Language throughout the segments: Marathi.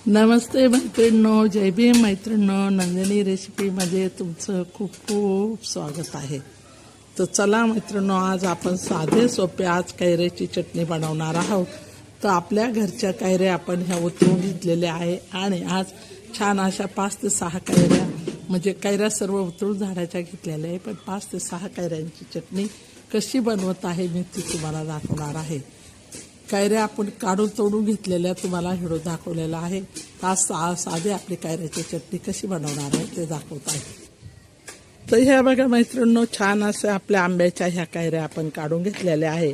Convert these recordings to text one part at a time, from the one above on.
नमस्ते मैत्रिणींनो, जय भीम मैत्रिणींनो. नंदिनी रेसिपीमध्ये तुमचं खूप खूप स्वागत आहे. तर चला मैत्रिणींनो, आज आपण साधे सोपे आज कैऱ्याची चटणी बनवणार आहोत. तर आपल्या घरच्या कैऱ्या आपण ह्या उतरवून घेतलेल्या आहे आणि आज छान अशा 5 ते 6 कैऱ्या म्हणजे कैऱ्या सर्व उतरून झाडाच्या घेतलेल्या आहे, पण 5 ते 6 कैऱ्यांची चटणी कशी बनवत आहे मी ती तुम्हाला दाखवणार आहे. कैऱ्या आपण काढून तोडून घेतलेल्या तुम्हाला व्हिडिओ दाखवलेला आहे. आज साधे आपली कैऱ्याची चटणी कशी बनवणार आहे ते दाखवत आहे. तर ह्या बघा मैत्रिणींनो, छान अशा आपल्या आंब्याच्या ह्या कैऱ्या आपण काढून घेतलेल्या आहे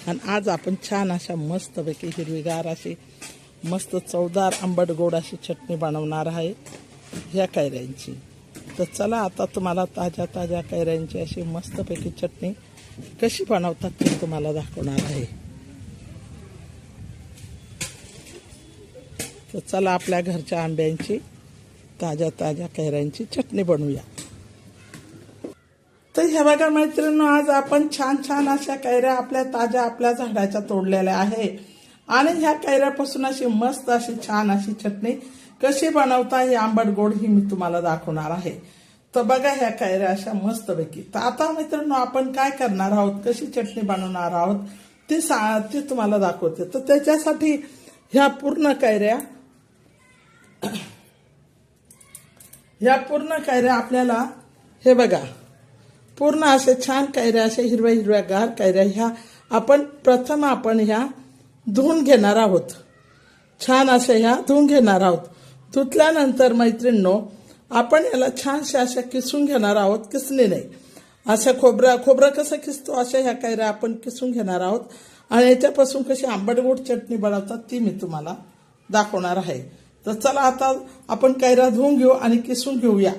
आणि आज आपण छान अशा मस्तपैकी हिरवीगार अशी मस्त चवदार आंबट गोड अशी चटणी बनवणार आहे ह्या कैऱ्यांची. तर चला आता तुम्हाला ताज्या ताज्या कैऱ्यांची अशी मस्तपैकी चटणी कशी बनवतात ते तुम्हाला दाखवणार आहे. तर चला आपल्या घरच्या आंब्यांची ताज्या ताज्या कैऱ्यांची चटणी बनवूया. तर ह्या बघा मैत्रिणींनो, आज आपण छान छान अशा कैऱ्या आपल्या ताज्या आपल्या झाडाच्या तोडलेल्या आहे आणि ह्या कैऱ्यापासून अशी मस्त अशी छान अशी चटणी कशी बनवता हे आंबट गोड ही मी तुम्हाला दाखवणार आहे. तर बघा ह्या कैऱ्या अशा मस्तपैकी. तर आता मैत्रिणींनो, आपण काय करणार आहोत, कशी चटणी बनवणार आहोत ते तुम्हाला दाखवते. तर त्याच्यासाठी ह्या पूर्ण कैऱ्या आपल्याला हे बघा पूर्ण असे छान कैऱ्या असे हिरव्या हिरव्यागार कैऱ्या ह्या आपण ह्या धुवून घेणार आहोत. छान अशा ह्या धुवून घेणार आहोत. धुतल्यानंतर मैत्रिणींनो, आपण याला छानशा अशा किसून घेणार आहोत. किसले नाही, अशा खोबरं कसं किसतो अशा ह्या कैऱ्या आपण किसून घेणार आहोत आणि याच्यापासून कशी आंबट गोड चटणी बनवतात ती मी तुम्हाला दाखवणार आहे. तर चला आता आपण कैऱ्या धुवून घेऊ आणि किसून घेऊया.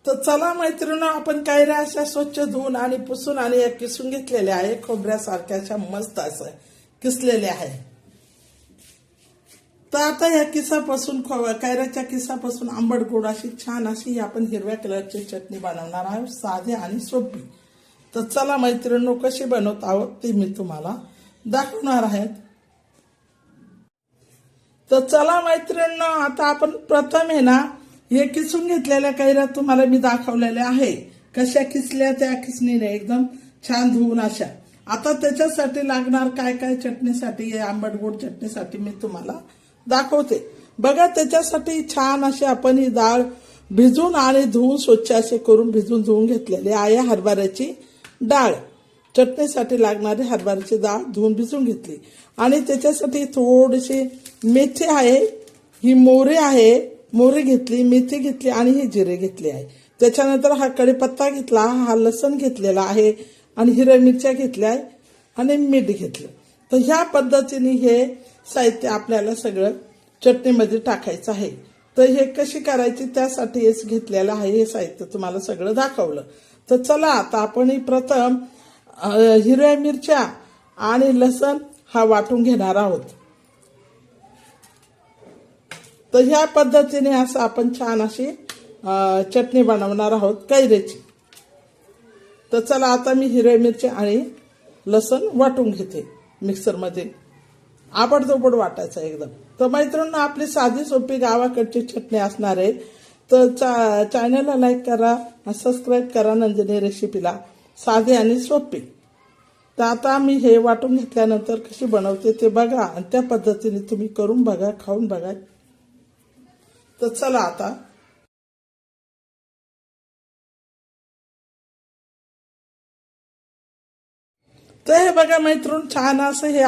तर चला मैत्रिणींनो, आपण कैऱ्या अशा स्वच्छ धुवून आणि पुसून आणि या किसून घेतलेल्या आहे. खोबऱ्यासारख्या अशा मस्त असं किसलेल्या आहे. तर आता या किसापासून कैऱ्याच्या किसापासून आंबट गोड अशी छान अशी आपण हिरव्या कलरची चटणी बनवणार आहोत, साधी आणि सोपी. तर चला मैत्रिणींनो, कशी बनवत आहोत ते मी तुम्हाला दाखवणार आहे. तर चला मैत्रिणींनो, आता आपण प्रथम आहे ना हे किसून घेतलेल्या कैऱ्या तुम्हाला मी दाखवलेल्या आहे. कशा किसल्या त्या किसणीने एकदम छान धुवून अशा. आता त्याच्यासाठी लागणार काय काय चटणीसाठी, आंबट गोड चटणीसाठी मी तुम्हाला दाखवते. बघा, त्याच्यासाठी छान अशी आपण ही डाळ भिजून आणि धुवून स्वच्छ असे करून धुवून घेतलेली आहे. हरभऱ्याची डाळ, चटणीसाठी लागणारी हरभऱ्याची डाळ धुवून भिजून घेतली आणि त्याच्यासाठी थोडीशी मेथी आहे, ही मोहरी आहे, मोहरी घेतली, मेथी घेतली आणि ही जिरे घेतले आहे. त्याच्यानंतर हा कढीपत्ता घेतला, हा लसण घेतलेला आहे आणि हिरव्या मिरच्या घेतल्या आहे आणि मीठ घेतलं. तर ह्या पद्धतीने हे साहित्य आपल्याला सगळं चटणीमध्ये टाकायचं आहे. तर हे कशी करायची त्यासाठी हेच घेतलेलं आहे. हे साहित्य तुम्हाला सगळं दाखवलं. तर चला आता आपण प्रथम हिरव्या मिरच्या आणि लसण हा वाटून घेणार आहोत. तर ह्या पद्धतीने असं आपण छान अशी चटणी बनवणार आहोत कैऱ्याची. तर चला आता मी हिरव्या मिरच्या आणि लसण वाटून घेते मिक्सरमध्ये. आबडधोबड वाटायचं एकदम. तर मैत्रिणींनो, आपली साधी सोपी गावाकडची चटणी असणार आहे. तर चॅनलला लाईक करा, सबस्क्राईब करा नंदिनी रेसिपीला, साधी आणि सोपी. तर आता मी हे वाटून घेतल्यानंतर कशी बनवते ते बघा आणि त्या पद्धतीने तुम्ही करून बघा, खाऊन बघा. तर चला आता तर हे बघा मैत्रीण, छान असं हे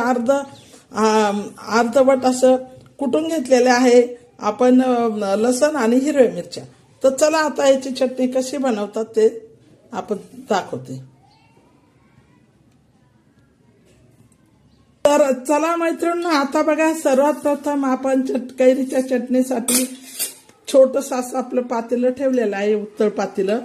अर्धवट असं कुटून घेतलेले आहे आपण लसण आणि हिरव्या मिरच्या. तर चला आता याची चटणी कशी बनवतात ते आपण दाखवते. तर चला मैत्रिणींनो, आता बघा सर्वात प्रथम आपण कैरीच्या चटणीसाठी छोटस असं आपलं पातेलं ठेवलेलं आहे, उत्तळ पातेलं.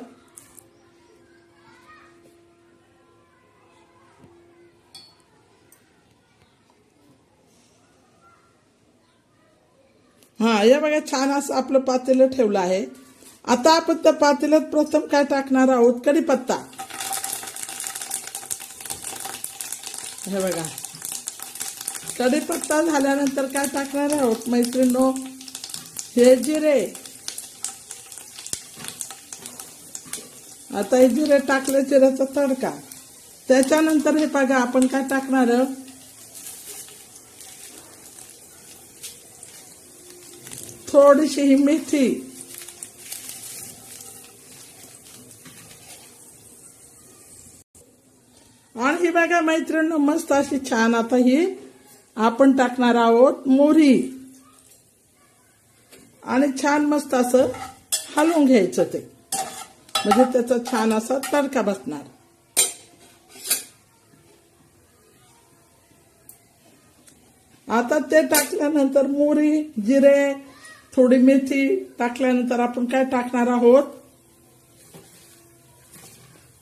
या बघा छान असं आपलं पातेलं ठेवलं आहे. आता आपण त्या पातेल्यात प्रथम काय टाकणार आहोत, कढीपत्ता. हे बघा कढीपत्ता झाल्यानंतर काय टाकणार आहोत मैत्रिणींनो, हे जिरे. आता हे जिरे टाकले, जिऱ्याचा तडका. त्याच्यानंतर हे बघा आपण काय टाकणार, थोडीशी ही मेथी. आणि ही बघा मैत्रिणींनो मस्त अशी छान. आता ही आपण टाकणार आहोत मोहरी आणि छान मस्त असं हलवून घ्यायचं ते, म्हणजे त्याचा छान असा तडका बसणार. आता ते टाकल्यानंतर मोहरी, जिरे, थोडी मेथी टाकल्यानंतर आपण काय टाकणार आहोत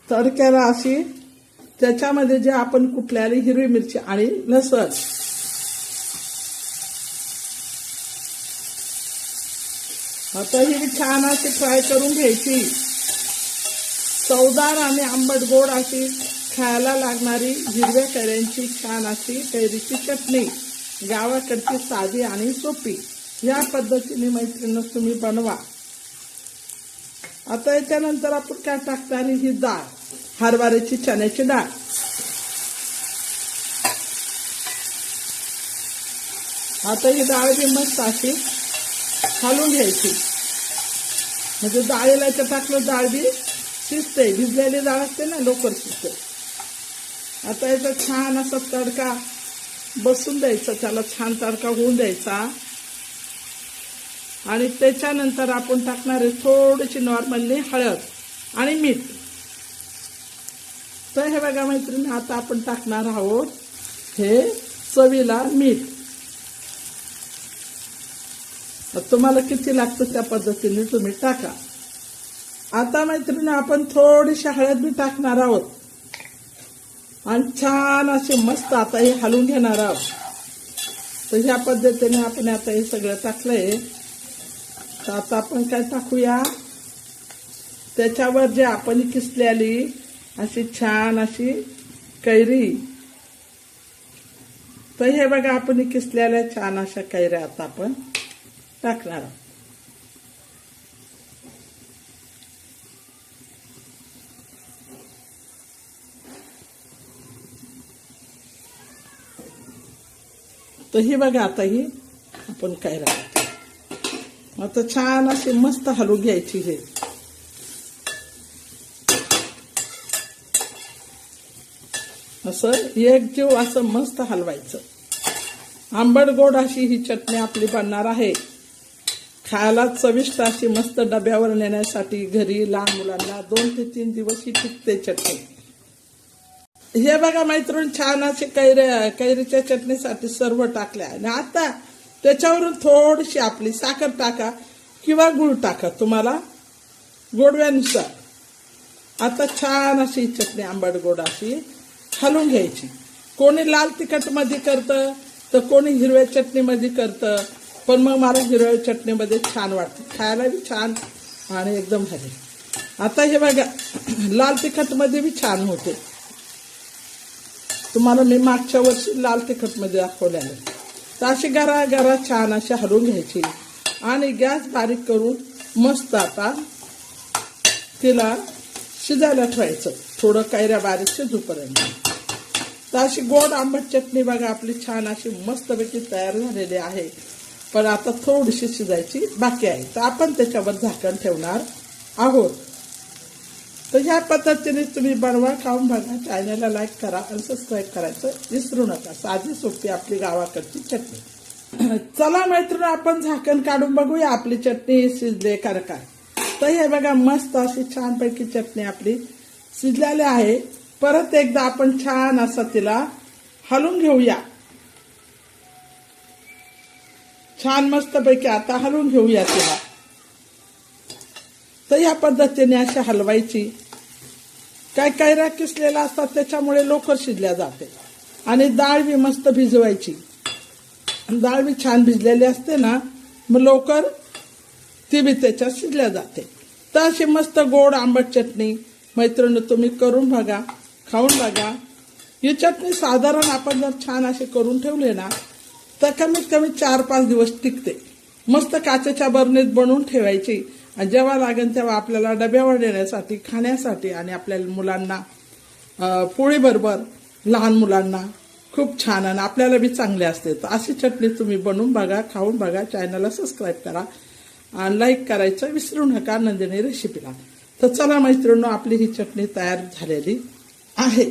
तडक्याला अशी, त्याच्यामध्ये जे आपण कुटलेली हिरवी मिरची आणि लसूण. आता ही छान अशी फ्राय करून घ्यायची. चवदार आणि आंबट गोड अशी खायला लागणारी हिरव्या कैऱ्यांची छान अशी कैरीची चटणी, गावाकडची साधी आणि सोपी. या पद्धतीने मैत्रिणींनो तुम्ही बनवा. आता याच्यानंतर आपण काय टाकणार, ही डाळ, हरभऱ्याची चण्याची डाळ. आता ही डाळ बी मस्त अशी घालून घ्यायची, म्हणजे डाळीला याच्यात टाकलं डाळ बी शिजते. भिजलेली डाळ असते ना, लवकर शिजते. आता याचा छान असा तडका बसून द्यायचा, त्याला छान तडका होऊन द्यायचा. आणि त्याच्यानंतर आपण टाकणार आहे थोडीशी नॉर्मली हळद आणि मीठ. तर हे बघा मैत्रिणी, आता आपण टाकणार आहोत हे चवीला मीठ. तुम्हाला किती लागतं त्या पद्धतीने तुम्ही टाका. आता मैत्रिणी आपण थोडीशी हळद बी टाकणार आहोत आणि छान असे मस्त आता हे हलवून घेणार आहोत. तर ह्या पद्धतीने आपण आता हे सगळं टाकलंय. तर आता आपण काय टाकूया, त्याच्यावर जे आपण किसलेली अशी छान अशी कैरी. तर हे बघा आपण किसलेल्या छान अशा कैऱ्या आता आपण टाकणार आहोत. तर ही बघा आता ही आपण कैऱ्या आता छान अशी मस्त हलवून घ्यायची. हे असं एकजीव असं मस्त हलवायचं. आंबट गोड अशी ही चटणी आपली बनणार आहे. खायला चविष्ट अशी मस्त डब्यावर नेण्यासाठी घरी लहान मुलांना 2 ते 3 दिवस ही टिकते चटणी. हे बघा मैत्रीण छान असे कैरीच्या चटणीसाठी सर्व टाकले आणि आता त्याच्यावरून थोडीशी आपली साखर टाका किंवा गुळ टाका, तुम्हाला गोडव्यानुसार. आता छान अशी चटणी आंबट गोड अशी हलवून घ्यायची. कोणी लाल तिखट मध्ये करतं तर कोणी हिरव्या चटणीमध्ये करतं, पण मग मला हिरव्या चटणीमध्ये छान वाटतं, खायला बी छान आणि एकदम भारी. आता हे बघा लाल तिखट मध्ये बी छान होते. तुम्हाला मी मागच्या वर्षी लाल तिखट मध्ये दाखवलेलं. तर अशी गरा छान अशी हलवून घ्यायची आणि गॅस बारीक करून मस्त आता तिला शिजायला ठेवायचं, थोडं कैऱ्या बारीक शिजूपर्यंत. तर अशी गोड आंबट चटणी बघा आपली छान अशी मस्तपैकी तयार झालेली आहे. पण आता थोडीशी शिजायची बाकी आहे, तर आपण त्याच्यावर झाकण ठेवणार आहोत. तर ह्या पद्धतीने तुम्ही बनवा, खाऊन बघा. चॅनलला लाईक करा आणि सबस्क्राईब करायचं विसरू नका. साधी सोपी आपली गावाकडची चटणी. चला मैत्रिणी आपण झाकण काढून बघूया आपली चटणी शिजले का काय. तर हे बघा मस्त अशी छानपैकी चटणी आपली शिजलेली आहे. परत एकदा आपण छान असं तिला हलवून घेऊया. छान मस्तपैकी आता हलवून घेऊया तिला. तर या पद्धतीने अशा हलवायची. काय कैऱ्या किसलेल्या असतात त्याच्यामुळे लवकर शिजल्या जाते. आणि डाळ बी मस्त भिजवायची. डाळ बी छान भिजलेली असते ना, मग लवकर ती बी त्याच्यात शिजल्या जाते. तर अशी मस्त गोड आंबट चटणी मैत्रिणी तुम्ही करून बघा, खाऊन बघा. ही चटणी साधारण आपण जर छान असे करून ठेवले ना तर कमीत कमी 4-5 दिवस टिकते. मस्त काचेच्या बरणीत बनवून ठेवायची आणि जेव्हा लागेल तेव्हा आपल्याला डब्यावर देण्यासाठी, खाण्यासाठी आणि आपल्या मुलांना पोळीबरोबर, लहान मुलांना खूप छान आणि आपल्याला बी चांगले असते. तर अशी चटणी तुम्ही बनवून बघा, खाऊन बघा. चॅनलला सबस्क्राईब करा आणि लाईक करायचं विसरू नका नंदिनी रेसिपीला. तर चला मैत्रिणींनो, आपली ही चटणी तयार झालेली आहे.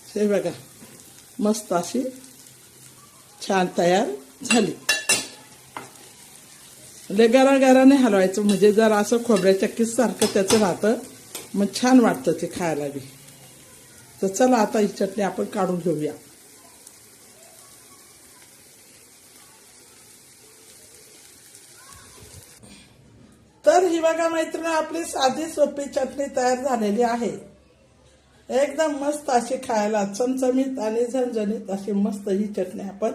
हे बघा, मस्त अशी छान तयार झाली. गरागराने हलवायचं, म्हणजे जर असं खोबऱ्याच्या किससारखं त्याचं राहतं, मग छान वाटतं ते खायला बी. तर चला आता ही चटणी आपण काढून घेऊया. तर ही बघा मैत्रिणी, आपली साधी सोपी चटणी तयार झालेली आहे. एकदम मस्त अशी खायला चमचमीत आणि झणझणीत अशी मस्त ही चटणी आपण